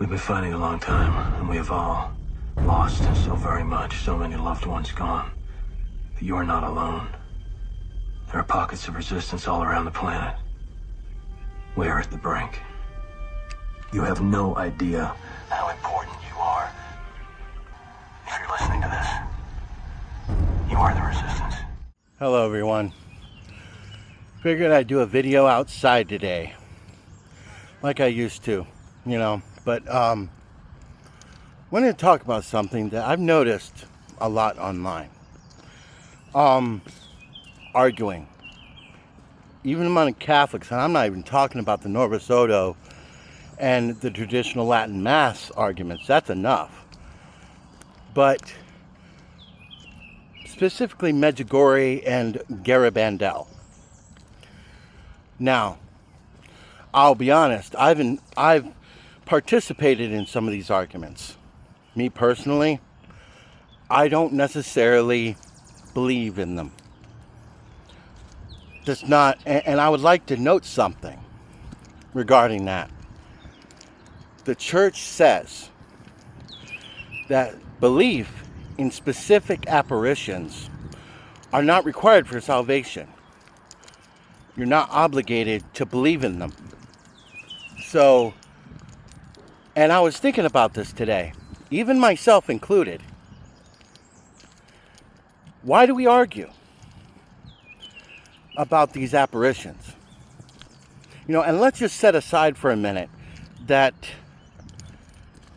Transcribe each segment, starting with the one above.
We've been fighting a long time, and we have all lost so very much, so many loved ones gone. But you are not alone. There are pockets of resistance all around the planet. We are at the brink. You have no idea how important you are. If you're listening to this, you are the resistance. Hello everyone. Figured I'd do a video outside today, like I used to, but wanted to talk about something that I've noticed a lot online. Arguing. Even among Catholics, and I'm not even talking about the Novus Ordo and the traditional Latin Mass arguments, that's enough. But specifically Medjugorje and Garabandal. Now, I'll be honest, I've participated in some of these arguments. Me personally, I don't necessarily believe in them. Just not, and I would like to note something regarding that. The church says that belief in specific apparitions are not required for salvation. You're not obligated to believe in them. So, and I was thinking about this today, even myself included. Why do we argue about these apparitions? And let's just set aside for a minute that,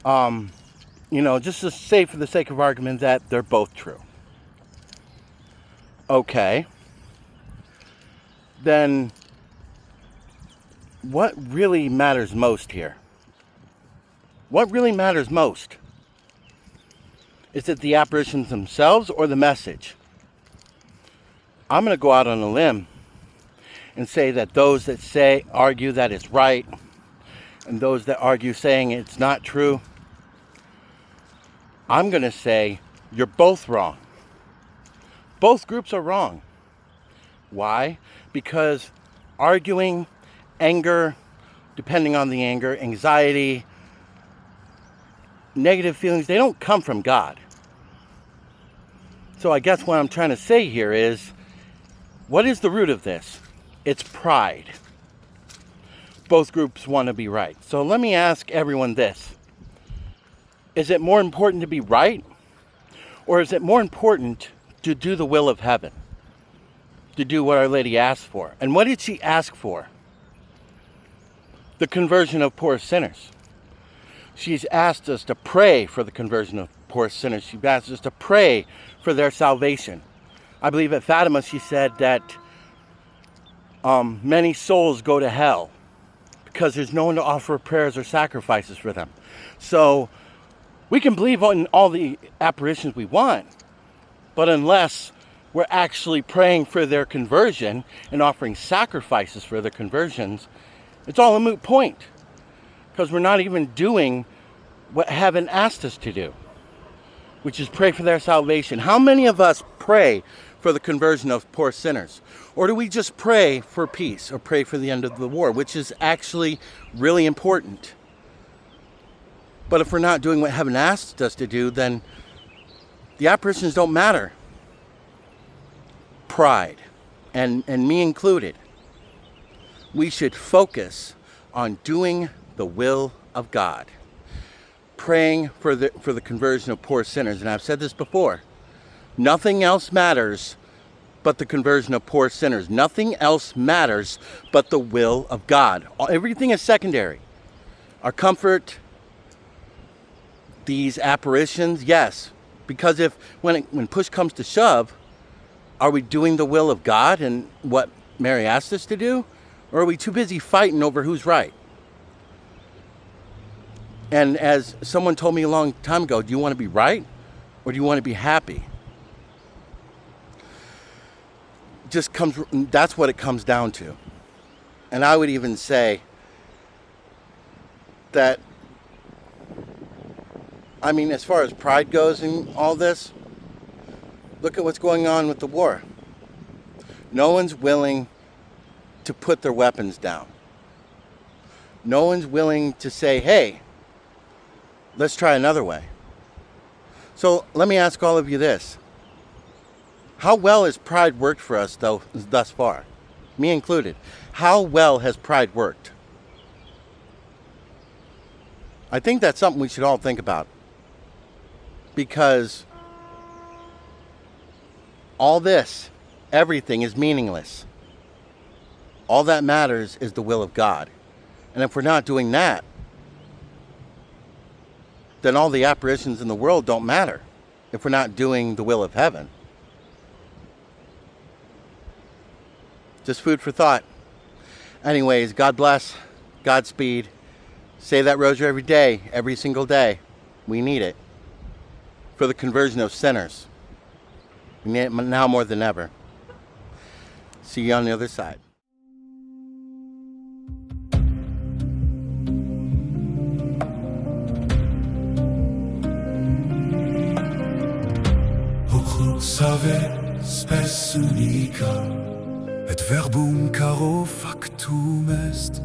just to say for the sake of argument that they're both true. Okay. Then what really matters most here? What really matters most? Is it the apparitions themselves or the message? I'm going to go out on a limb and say that those that argue that it's right, and those that argue saying it's not true, I'm going to say you're both wrong. Both groups are wrong. Why? Because arguing, anger, depending on the anger, anxiety, negative feelings, they don't come from God. So I guess what I'm trying to say here is, what is the root of this? It's pride. Both groups want to be right. So let me ask everyone this. Is it more important to be right? Or is it more important to do the will of heaven? To do what Our Lady asked for. And what did she ask for? The conversion of poor sinners. She's asked us to pray for the conversion of poor sinners. She's asked us to pray for their salvation. I believe at Fatima she said that many souls go to hell because there's no one to offer prayers or sacrifices for them. So we can believe in all the apparitions we want, but unless we're actually praying for their conversion and offering sacrifices for their conversions, it's all a moot point. Because we're not even doing what heaven asked us to do, which is pray for their salvation. How many of us pray for the conversion of poor sinners? Or do we just pray for peace or pray for the end of the war, which is actually really important? But if we're not doing what heaven asked us to do, then the apparitions don't matter. Pride, and me included. We should focus on doing the will of God. Praying for the conversion of poor sinners. And I've said this before. Nothing else matters but the conversion of poor sinners. Nothing else matters but the will of God. Everything is secondary. Our comfort, these apparitions, yes. Because when push comes to shove, are we doing the will of God and what Mary asked us to do? Or are we too busy fighting over who's right? And as someone told me a long time ago, do you want to be right or do you want to be happy? That's what it comes down to. And I would even say that, as far as pride goes in all this, look at what's going on with the war. No one's willing to put their weapons down. No one's willing to say, hey, let's try another way. So let me ask all of you this. How well has pride worked for us thus far? Me included. How well has pride worked? I think that's something we should all think about. Because all this, everything is meaningless. All that matters is the will of God. And if we're not doing that, then all the apparitions in the world don't matter if we're not doing the will of heaven. Just food for thought. Anyways, God bless, Godspeed. Say that rosary every day, every single day. We need it for the conversion of sinners. We need it now more than ever. See you on the other side. Save spes unica, et verbum caro factum est.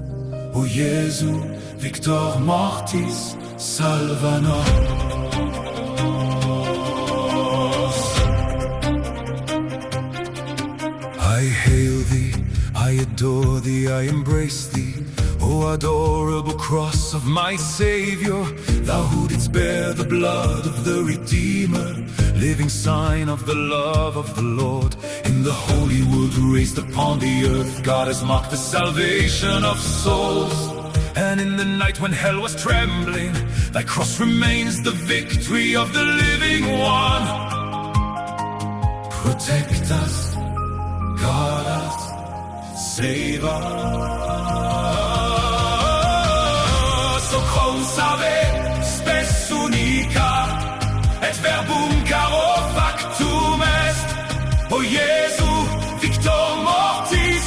O Jesu, victor mortis, salva nos. I hail thee, I adore thee, I embrace thee, O adorable cross of my Savior, thou who didst bear the blood of the Redeemer, living sign of the love of the Lord. In the holy wood raised upon the earth, God has marked the salvation of souls. And in the night when hell was trembling, thy cross remains the victory of the living one. Protect us, guard us, save us. O consave spes unica, et verbum caro factum est. O Jesu, victor mortis,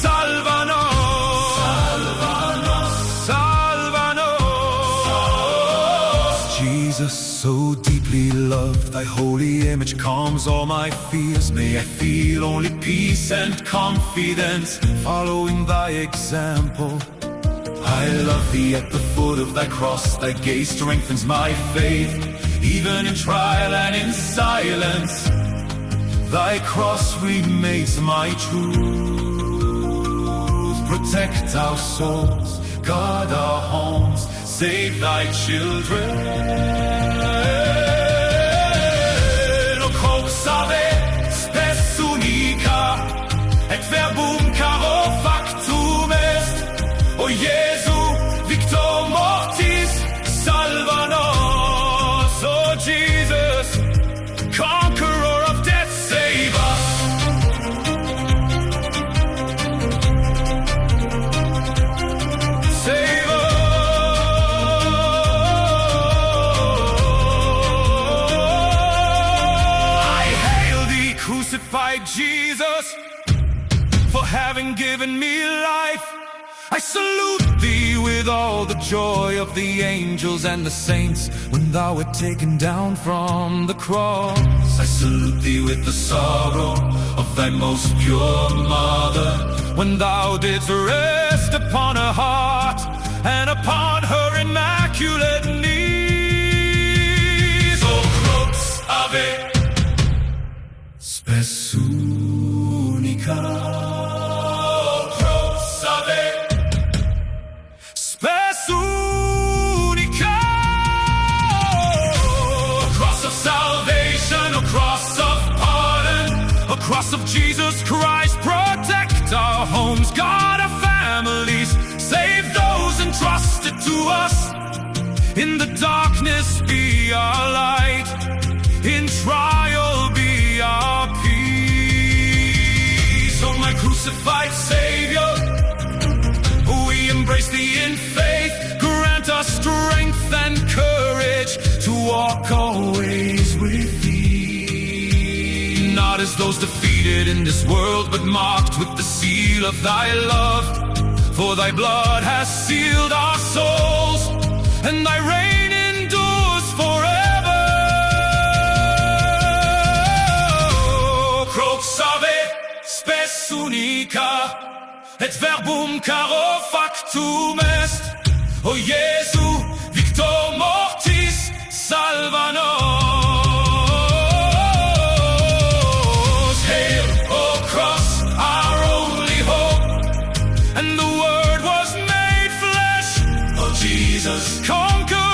salva nos. Salva nos. Salva nos. Jesus, so deeply loved, thy holy image calms all my fears. May I feel only peace and confidence, following thy example. I love thee at the foot of thy cross, thy gaze strengthens my faith. Even in trial and in silence, thy cross remains my truth. Protect our souls, guard our homes, save thy children. O consave spes unica, et verbum caro factum est. O Jesu, victor mortis, salva nos. O Jesus, conqueror of death, save us. Save us. I hail thee, crucified Jesus, for having given me life. I salute thee with all the joy of the angels and the saints when thou wert taken down from the cross. I salute thee with the sorrow of thy most pure mother when thou didst rest upon her heart and upon her immaculate knees. O crux ave spes unica. Spes unica, a cross of salvation, a cross of pardon, a cross of Jesus Christ. Protect our homes, guard our families, save those entrusted to us. In the darkness be our light, in trial be our peace. Oh, my crucified Savior, we embrace thee in faith. Grant us strength and courage to walk always with thee. Not as those defeated in this world, but marked with the seal of thy love. For thy blood has sealed our souls, and thy reign endures forever. Crux ave spes unica, et verbum caro factum est. O Jesu, victor mortis, Jesus conquered